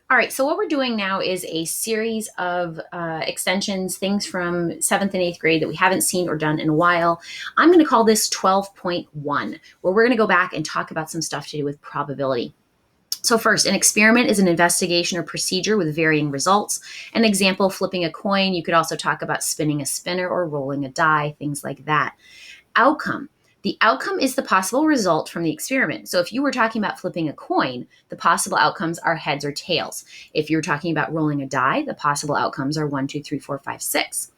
All right, so what we're doing now is a series of extensions, things from 7th and 8th grade that we haven't seen or done in a while. I'm going to call this 12.1, where we're going to go back and talk about some stuff to do with probability. So first, an experiment is an investigation or procedure with varying results. An example, flipping a coin. You could also talk about spinning a spinner or rolling a die, things like that. Outcome. The outcome is the possible result from the experiment. So if you were talking about flipping a coin, the possible outcomes are heads or tails. If you're talking about rolling a die, the possible outcomes are 1, 2, 3, 4, 5, 6.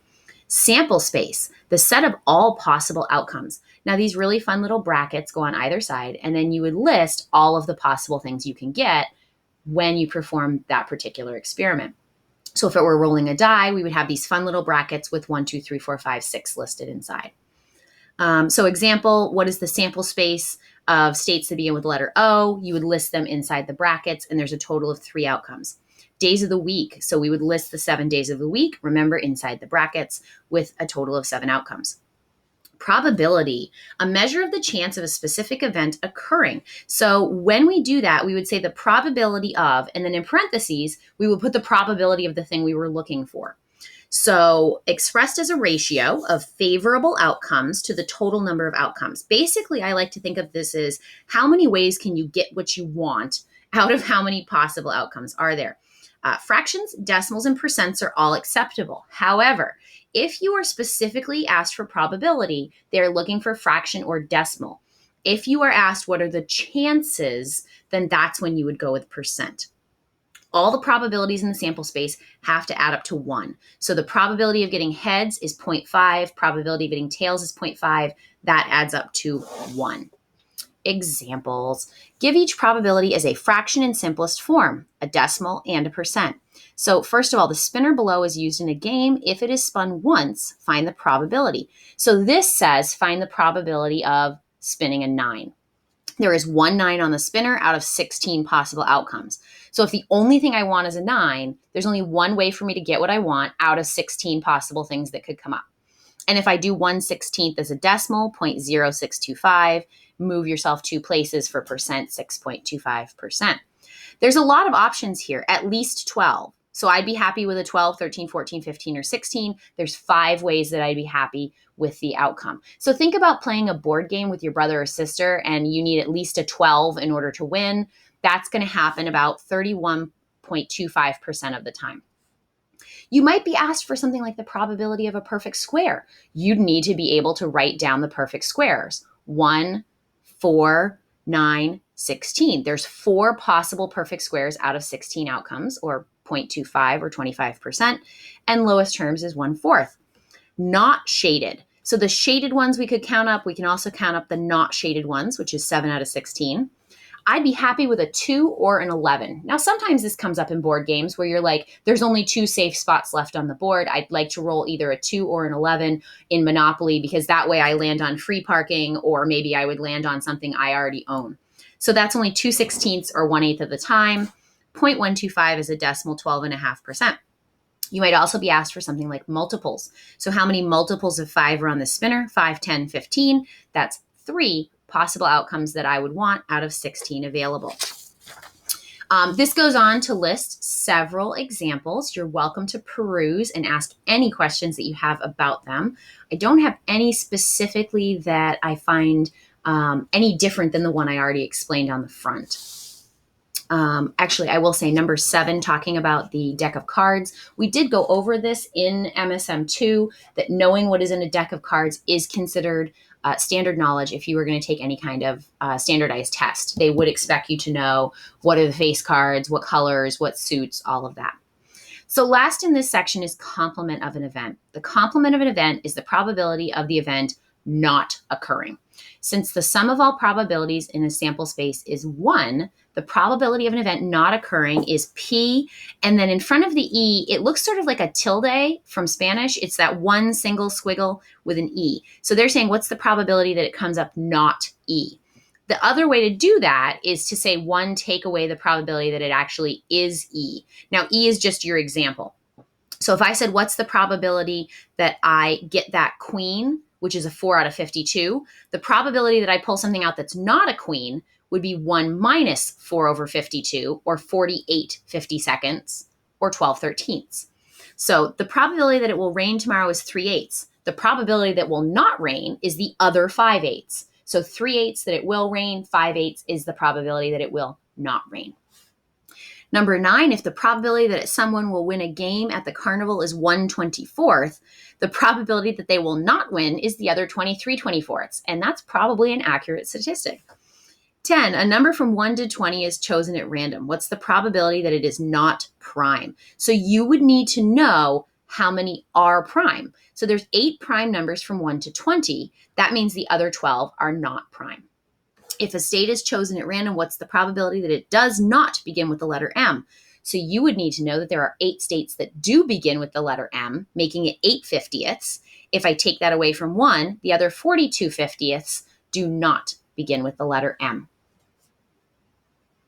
Sample space, the set of all possible outcomes. Now, these really fun little brackets go on either side, and then you would list all of the possible things you can get when you perform that particular experiment. So if it were rolling a die, we would have these fun little brackets with 1, 2, 3, 4, 5, 6 listed inside. So example, what is the sample space of states that begin with the letter O? You would list them inside the brackets, and there's a total of 3 outcomes. Days of the week. So we would list the 7 days of the week, remember, inside the brackets with a total of 7 outcomes. Probability, a measure of the chance of a specific event occurring. So when we do that, we would say the probability of, and then in parentheses, we would put the probability of the thing we were looking for. So expressed as a ratio of favorable outcomes to the total number of outcomes. Basically, I like to think of this as how many ways can you get what you want out of how many possible outcomes are there. Fractions, decimals, and percents are all acceptable. However, if you are specifically asked for probability, they're looking for fraction or decimal. If you are asked what are the chances, then that's when you would go with percent. All the probabilities in the sample space have to add up to 1. So the probability of getting heads is 0.5, probability of getting tails is 0.5. That adds up to 1. Examples. Give each probability as a fraction in simplest form, a decimal and a percent. So first of all, the spinner below is used in a game. If it is spun once, find the probability. So this says find the probability of spinning a 9. There is 1 9 on the spinner out of 16 possible outcomes. So if the only thing I want is a 9, there's only one way for me to get what I want out of 16 possible things that could come up. And if I do 1/16 as a decimal, 0.0625, move yourself 2 places for percent, 6.25%. There's a lot of options here, at least 12. So I'd be happy with a 12, 13, 14, 15, or 16. There's 5 ways that I'd be happy with the outcome. So think about playing a board game with your brother or sister, and you need at least a 12 in order to win. That's going to happen about 31.25% of the time. You might be asked for something like the probability of a perfect square. You'd need to be able to write down the perfect squares. 1, 4, 9, 16. There's 4 possible perfect squares out of 16 outcomes, or 0.25 or 25%, and lowest terms is 1/4. Not shaded. So the shaded ones we could count up. We can also count up the not shaded ones, which is 7 out of 16. I'd be happy with a 2 or an 11. Now, sometimes this comes up in board games where you're like, there's only 2 safe spots left on the board. I'd like to roll either a 2 or an 11 in Monopoly because that way I land on free parking, or maybe I would land on something I already own. So that's only 2/16 or 1/8 of the time. 0.125 is a decimal, 12.5%. You might also be asked for something like multiples. So how many multiples of 5 are on the spinner? 5, 10, 15. That's 3 possible outcomes that I would want out of 16 available. This goes on to list several examples. You're welcome to peruse and ask any questions that you have about them. I don't have any specifically that I find any different than the one I already explained on the front. Actually, I will say number 7, talking about the deck of cards. We did go over this in MSM2, that knowing what is in a deck of cards is considered standard knowledge if you were going to take any kind of standardized test. They would expect you to know what are the face cards, what colors, what suits, all of that. So last in this section is complement of an event. The complement of an event is the probability of the event not occurring. Since the sum of all probabilities in a sample space is 1, the probability of an event not occurring is P, and then in front of the E, it looks sort of like a tilde from Spanish. It's that one single squiggle with an E. So they're saying, what's the probability that it comes up not E? The other way to do that is to say 1, take away the probability that it actually is E. Now, E is just your example. So if I said, what's the probability that I get that queen, which is a 4 out of 52, the probability that I pull something out that's not a queen would be 1 minus 4 over 52, or 48 50-seconds, or 12/13. So the probability that it will rain tomorrow is 3/8. The probability that will not rain is the other 5/8. So 3/8 that it will rain, 5/8 is the probability that it will not rain. Number 9, if the probability that someone will win a game at the carnival is 1/24th, the probability that they will not win is the other 23/24ths. And that's probably an accurate statistic. 10, a number from 1 to 20 is chosen at random. What's the probability that it is not prime? So you would need to know how many are prime. So there's 8 prime numbers from 1 to 20. That means the other 12 are not prime. If a state is chosen at random, what's the probability that it does not begin with the letter M? So you would need to know that there are 8 states that do begin with the letter M, making it 8/50ths. If I take that away from 1, the other 42/50ths do not begin with the letter M.